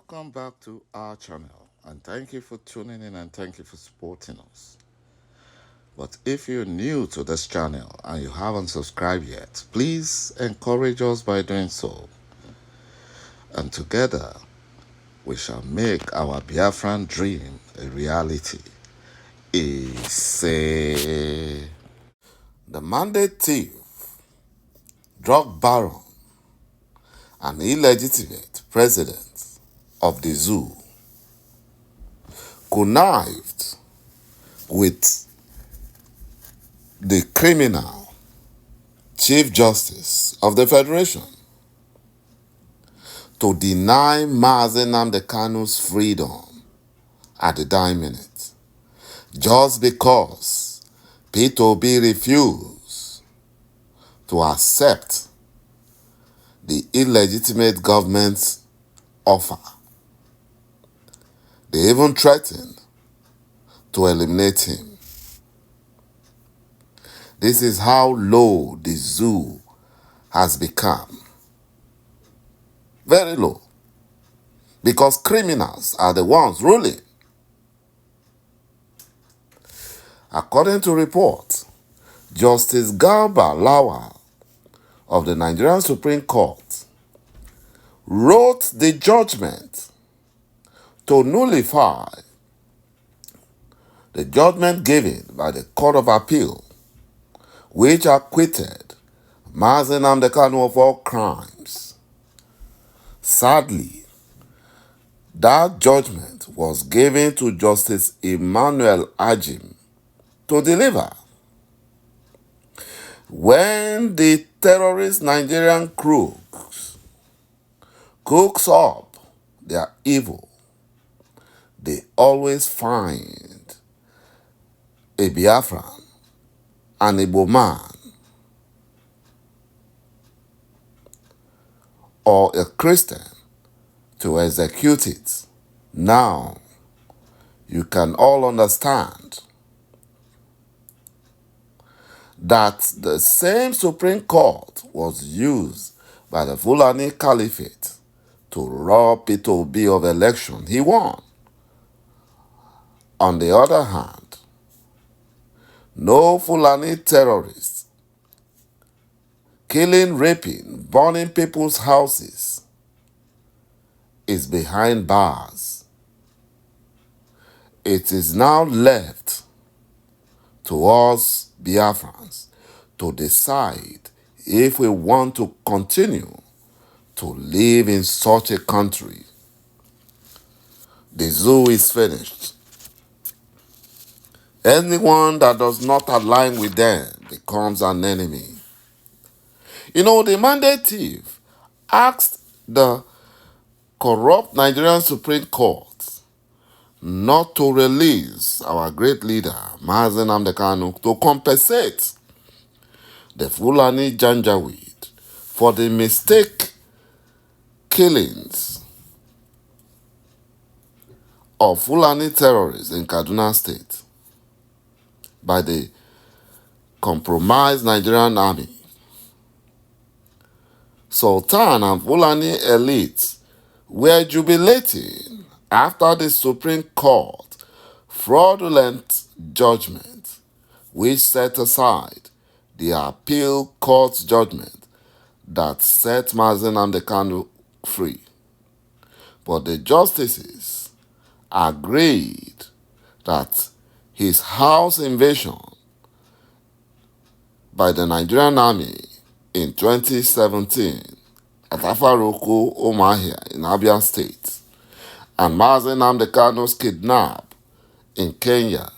Welcome back to our channel, and thank you for tuning in and thank you for supporting us. But if you're new to this channel and you haven't subscribed yet, please encourage us by doing so. And together, we shall make our Biafran dream a reality. The mandate thief, drug baron, and illegitimate president of the zoo connived with the criminal Chief Justice of the Federation to deny ḵාɁLEASE Nnamdi Kanu's freedom at the dying minute, just because P2B refused to accept the illegitimate government's offer. They even threatened to eliminate him. This is how low the zoo has become. Very low. Because criminals are the ones ruling. According to reports, Justice Garba Lawal of the Nigerian Supreme Court wrote the judgment to nullify the judgment given by the Court of Appeal, which acquitted ḵáɁLEASE Nnamdi Kanu of all crimes. Sadly, that judgment was given to Justice Emmanuel Ajim to deliver. When the terrorist Nigerian crooks cooks up their evil, they always find a Biafran, an Igbo man, or a Christian to execute it. Now, you can all understand that the same Supreme Court was used by the Fulani Caliphate to rob P2B of election he won. On the other hand, no Fulani terrorists killing, raping, burning people's houses is behind bars. It is now left to us Biafrans to decide if we want to continue to live in such a country. The zoo is finished. Anyone that does not align with them becomes an enemy. You know, the mandate thief asked the corrupt Nigerian Supreme Court not to release our great leader, ḵáɁLEASE Nnamdi Kanu, to compensate the Fulani Janjaweed for the mistake killings of Fulani terrorists in Kaduna State by the compromised Nigerian army. Sultan and Fulani elites were jubilating after the Supreme Court fraudulent judgment, which set aside the appeal court's judgment that set ḵáԶLE Nnamdi Kanu free. But the justices agreed that his house invasion by the Nigerian army in 2017 at Afaruku, Umuahia in Abia State, and ḵáԶLE Nnamdi Kanu's kidnap in Kenya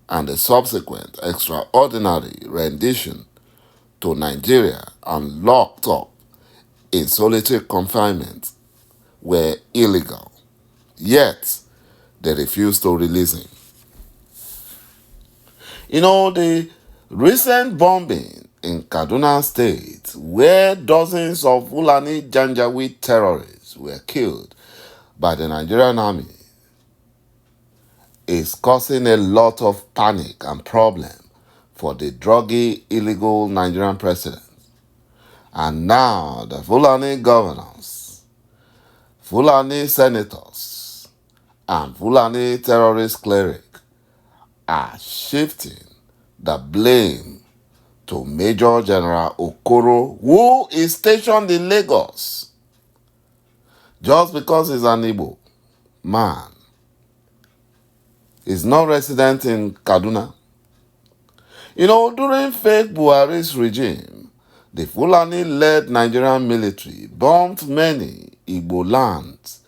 and the subsequent extraordinary rendition to Nigeria and locked up in solitary confinement were illegal. Yet, they refused to release him. You know, the recent bombing in Kaduna State, where dozens of Fulani Janjaweed terrorists were killed by the Nigerian army, is causing a lot of panic and problem for the druggy, illegal Nigerian president. And now the Fulani governors Fulani senators and Fulani terrorist clerics are shifting the blame to Major General Okoro, who is stationed in Lagos, just because he's an Igbo man. He's not resident in Kaduna. You know, during fake Buhari's regime, the Fulani-led Nigerian military bombed many Igbo lands,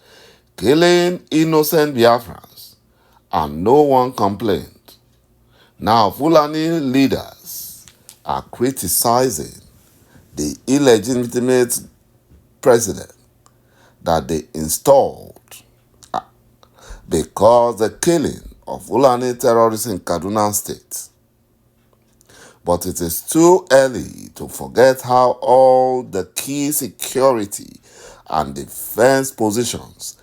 killing innocent Biafrans, and no one complained. Now, Fulani leaders are criticizing the illegitimate president that they installed because the killing of Fulani terrorists in Kaduna State. But it is too early to forget how all the key security and defense positions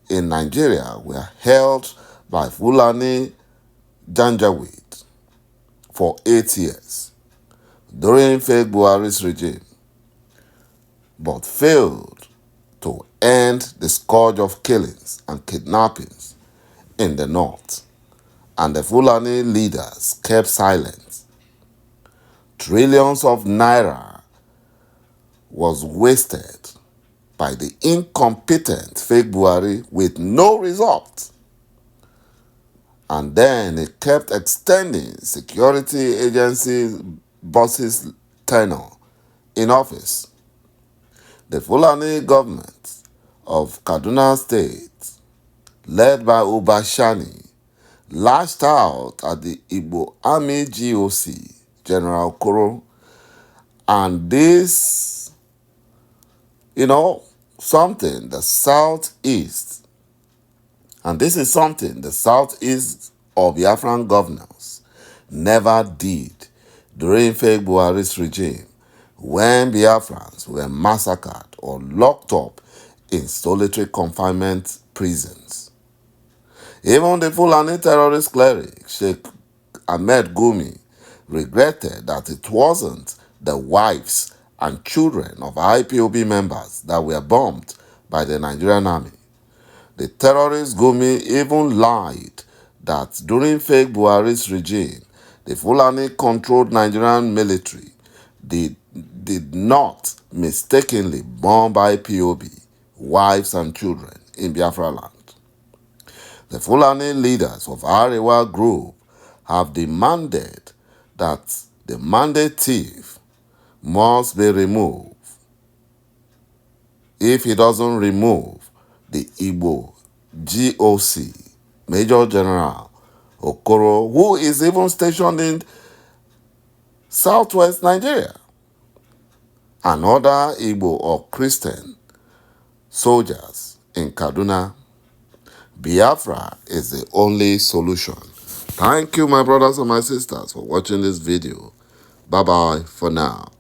in Nigeria were held by Fulani Janjaweed for 8 years during fake Buhari's regime, but failed to end the scourge of killings and kidnappings in the north, and the Fulani leaders kept silent. Trillions of naira was wasted by the incompetent fake Buhari with no result. And then it kept extending security agency bosses' tenure in office. The Fulani government of Kaduna State, led by Ubashani, lashed out at the Igbo Army GOC, General Okoro, and this, something the southeast, and this is something the southeast of Biafran governors never did during fake Buhari's regime, when Biafrans were massacred or locked up in solitary confinement prisons. Even the Fulani terrorist cleric, Sheikh Ahmed Gumi, regretted that it wasn't the wives and children of IPOB members that were bombed by the Nigerian army. The terrorist Gumi even lied that during fake Buhari's regime, the Fulani-controlled Nigerian military did not mistakenly bomb IPOB, wives and children in Biafra land. The Fulani leaders of Arewa group have demanded that the mandate thief must be removed. If he doesn't remove the Igbo GOC, Major General Okoro, who is even stationed in southwest Nigeria, and other Igbo or Christian soldiers in Kaduna, Biafra is the only solution. Thank you, my brothers and my sisters, for watching this video. Bye-bye for now.